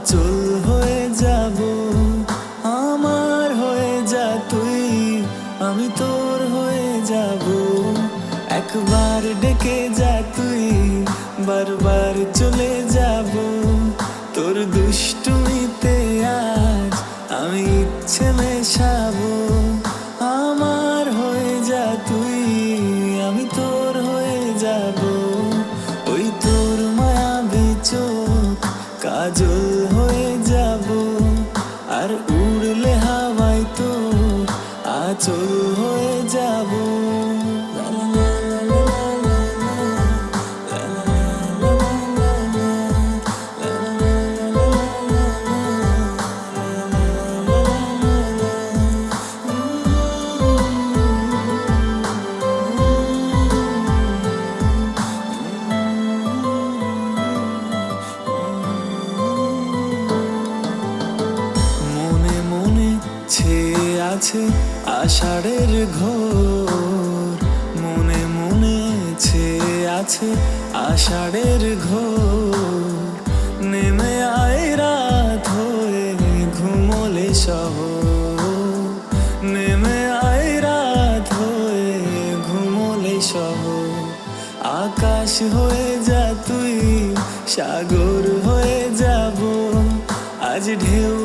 আঁচল হয়ে যাব, আমার হয়ে যা তুই, আমি তোর হয়ে যাব। একবার ডেকে যা তুই, বারবার চলে যাব। তোর দুষ্টুমিতে আজ আমি ইচ্ছে মেশাবো। আমার হয়ে যা তুই, আমি তোর হয়ে যাব। ওই তোর মায়াবী চোখ কাজল হয়ে যাব, আর উড়লে হাওয়ায় তোর আঁচল হয়ে যাব। মনে মনে ছেয়ে আছে আষাঢ়ের ঘোর, মনে মনে ছেয়ে আছে আষাঢ়ের ঘোর। নেমে আয় রাত হয়ে ঘুমোলে শহর, নেমে আয় রাত হয়ে ঘুমোলে শহর। আকাশ হয়ে যা তুই, সাগর হয়ে যাব, আজ ঢেউ